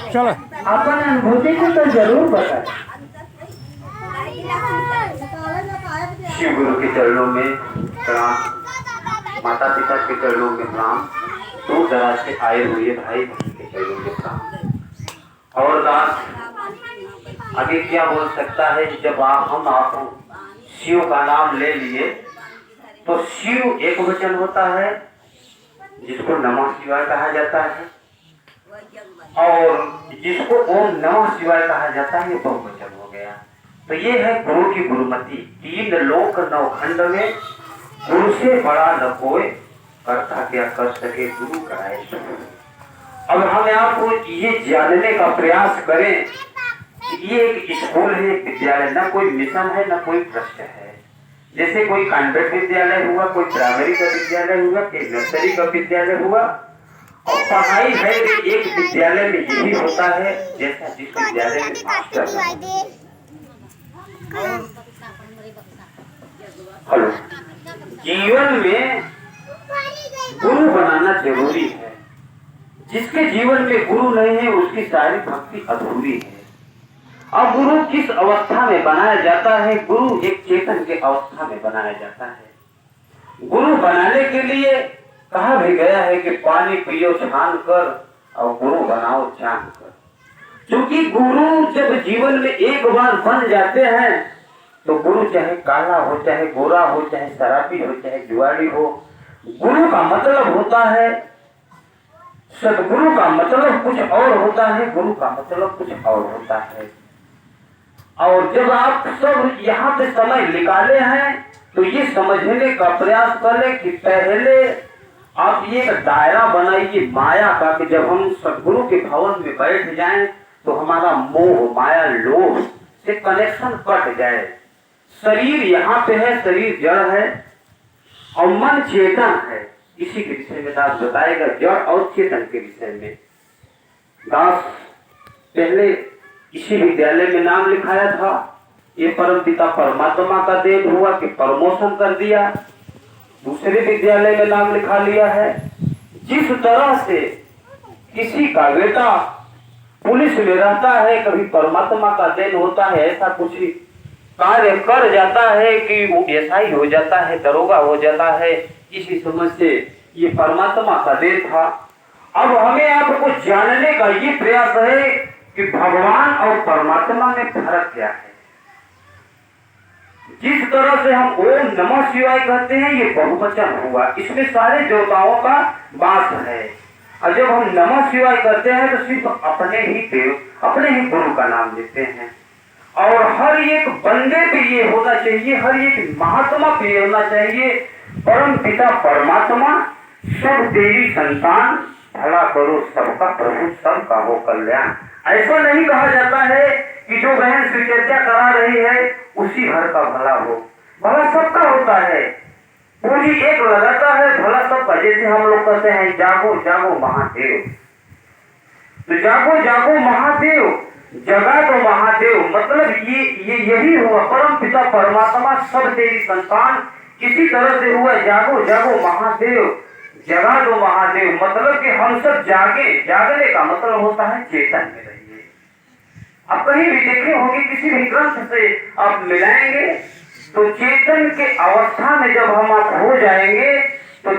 चलो अपन अनुभूति को तो जरूर बताए। शिव गुरु के चरणों में प्रणाम, माता पिता के चरणों में प्रणाम, दूर दराज से आए हुए भाई बहन के चरणों में प्रणाम। और दास आगे क्या बोल सकता है? जब आप शिव का नाम ले लिए तो शिव एक वचन होता है जिसको नमः शिवाय कहा जाता है, और जिसको ओम नमः शिवाय कहा जाता है ये बहुवचन हो गया। तो ये है गुरु की गुरुमति। तीन लोक नवखंड में गुरु से बड़ा न कोई, करता क्या कर सके गुरु कराए। अब हम आपको ये जानने का प्रयास करें कि ये एक स्कूल है, एक विद्यालय, न कोई मिशन है न कोई प्रश्न है। जैसे कोई कॉन्वेंट विद्यालय हुआ, कोई प्राइमरी का विद्यालय हुआ, कोई नर्सरी का विद्यालय हुआ, और पढ़ाई है एक विद्यालय में यही होता है जैसा जिस विद्यालय में मास्टर। हेलो, जीवन में गुरु बनाना जरूरी है। जिसके जीवन में गुरु नहीं है उसकी सारी भक्ति अधूरी है। अब गुरु किस अवस्था में बनाया जाता है? गुरु एक चेतन के अवस्था में बनाया जाता है। गुरु बनाने के लिए कहा भी गया है कि पानी पियो छान कर और गुरु बनाओ जान कर। क्योंकि गुरु जब जीवन में एक बार बन जाते हैं तो गुरु चाहे काला हो, चाहे गोरा हो, चाहे शराबी हो, चाहे जुआरी हो, गुरु का मतलब होता है, सदगुरु का मतलब कुछ और होता है, गुरु का मतलब कुछ और होता है। और जब आप सब यहाँ पे समय निकाले हैं तो ये समझने का प्रयास करें कि पहले आप ये दायरा बनाइए माया का, कि जब हम सदगुरु के भवन में बैठ जाएं तो हमारा मोह माया लोभ से कनेक्शन कट जाए। शरीर यहाँ पे है, शरीर जड़ है और मन चेतन है। इसी के विषय में दास बताएगा, जड़ और चेतन के विषय में। दास पहले इसी विद्यालय में नाम लिखाया था, ये परम पिता परमात्मा का देन हुआ कि प्रमोशन कर दिया, दूसरे विद्यालय में नाम लिखा लिया है। जिस तरह से किसी का बेटा पुलिस में रहता है, कभी परमात्मा का देन होता है, ऐसा कुछ कार्य कर जाता है कि वो एसआई हो जाता है, दरोगा हो जाता है, इसी समझ से ये परमात्मा का देन था। अब हमें आपको जानने का ये प्रयास है कि भगवान और परमात्मा में फर्क क्या है। जिस तरह से हम ओम नमः शिवाय कहते हैं ये बहुवचन हुआ, इसमें सारे देवताओं का वास है। और जब हम नमः शिवाय कहते हैं तो सिर्फ अपने ही देव, अपने ही गुरु का नाम लेते हैं। और हर एक बंदे पे ये होना चाहिए, हर एक महात्मा पे ये होना चाहिए, परम पिता परमात्मा सब देवी संतान, भला करो सबका प्रभु सबका हो कल्याण। ऐसा नहीं कहा जाता है कि जो बहन सुचर्चा करा रही है उसी घर का भला हो, भला सबका होता है। पूरी एक लगाता है भला सबका। जैसे हम लोग कहते हैं जागो जागो महादेव, तो जागो जागो महादेव, जगा तो महादेव, मतलब ये यही हुआ परम पिता परमात्मा सब देवी संतान। किसी तरह से हुआ जागो जागो महादेव, जगा दो महादेव, मतलब कि हम सब जागे। जागने का मतलब होता है चेतन में रहिए। आप कहीं भी देखे होंगे, किसी भी ग्रंथ से आप मिलाएंगे तो चेतन के अवस्था में जब हम आप हो जाएंगे तो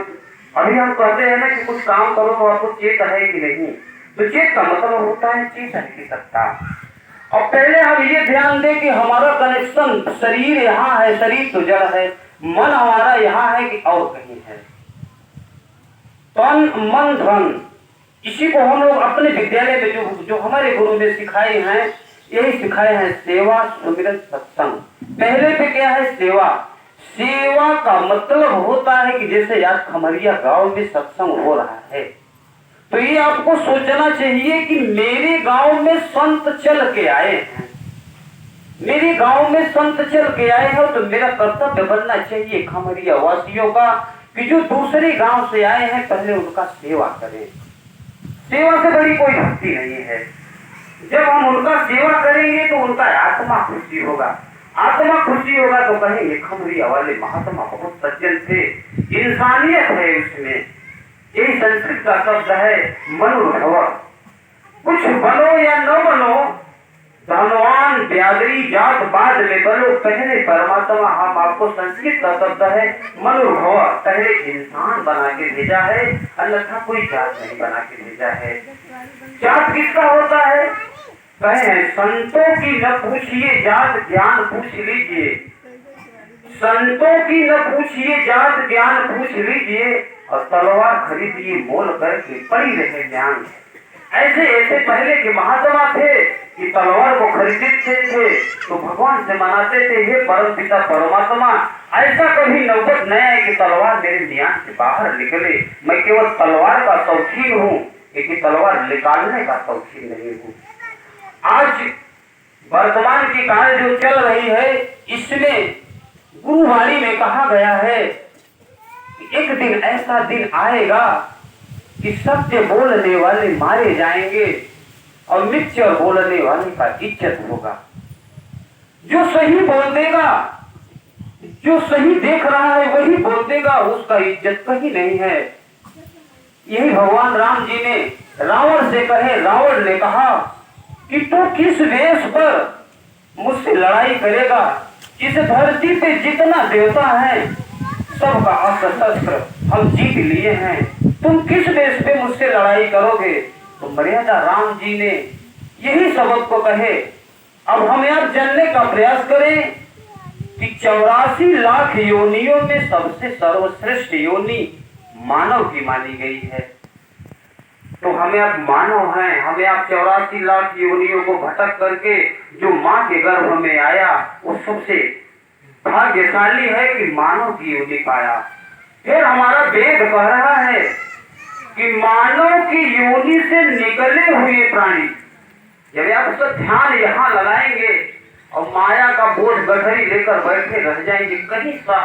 अभी हम कहते हैं ना कि कुछ काम करो तो आपको चेत है कि नहीं, तो चेत का मतलब होता है चेतन की सत्ता। और पहले हम ये ध्यान दें कि हमारा कनेक्शन शरीर यहाँ है, शरीर तो जड़ है, मन हमारा यहाँ है कि और कहीं है। तन मन धन, इसी को हम लोग अपने विद्यालय में जो हमारे गुरु ने सिखाए हैं, यही सिखाए हैं सेवा सुमिरन सत्संग। पहले पे क्या है? सेवा। सेवा का मतलब होता है कि जैसे आज खमरिया गांव में सत्संग हो रहा है तो ये आपको सोचना चाहिए कि मेरे गांव में संत चल के आए हैं, मेरे गांव में संत चल के आए हैं, तो मेरा कर्तव्य बनना चाहिए खमरिया वासियों का कि जो दूसरे गांव से आए हैं पहले उनका सेवा करें। सेवा से बड़ी कोई भक्ति नहीं है। जब हम उनका सेवा करेंगे तो उनका आत्मा खुशी होगा, आत्मा खुशी होगा तो कहेंगे खमरिया वाले महात्मा बहुत सज्जन थे, इंसानियत है उसमें। यही संस्कृत का शब्द है मनुर्भव। कुछ बनो या न बनो, धनवान ब्यादरी जात बाद में बनो, पहले परमात्मा हम आपको संस्कृत का शब्द है मनोभव, पहले इंसान बना के भेजा है, अन्यथा कोई जात नहीं बना के भेजा है। जात किसका होता है? कहे संतों की न पूछिए जात, ज्ञान पूछ लीजिए। संतों की न पूछिए जात, ज्ञान पूछ लीजिए, और तलवार खरीदिए मोल करके, पड़ी रहे ज्ञान। ऐसे ऐसे पहले के महात्मा थे कि तलवार को खरीदते थे तो भगवान से मनाते थे, हे परम पिता परमात्मा, ऐसा कभी नौबत न आए कि तलवार मेरे ज्ञान से बाहर निकले। मैं केवल तलवार का शौकीन हूँ, लेकिन तलवार निकालने का शौकीन नहीं हूँ। आज वर्तमान की काल जो चल रही है, इसमें गुरुवाणी में कहा गया है कि एक दिन ऐसा दिन आएगा कि सत्य बोलने वाले मारे जाएंगे और मिथ्या बोलने वाले का इज्जत होगा। जो सही बोल देगा, जो सही देख रहा है वही बोल देगा, उसका इज्जत कहीं नहीं है। यही भगवान राम जी ने रावण से कहे, रावण ने कहा कि तू किस वेश पर मुझसे लड़ाई करेगा? इस धरती पे जितना देवता है सबका अस्त्र शस्त्र हम जीत लिए हैं, तुम किस वेश पे मुझसे लड़ाई करोगे? तो मर्यादा राम जी ने यही शब्द को कहे। अब हम आप जानने का प्रयास करें कि 84 लाख योनियों में सबसे सर्वश्रेष्ठ योनि मानव की मानी गई है। तो हमें आप मानव हैं, हमें आप 84 लाख योनियों को भटक करके जो माँ के गर्भ में आया, वो सबसे भाग्यशाली है कि मानव की योनि पाया। फिर हमारा वेद कह रहा है कि मानव की योनि से निकले हुए प्राणी, जब आप उसका ध्यान यहाँ लगाएंगे और माया का बोझ गठरी लेकर बैठे रह जाएंगे, कहीं सा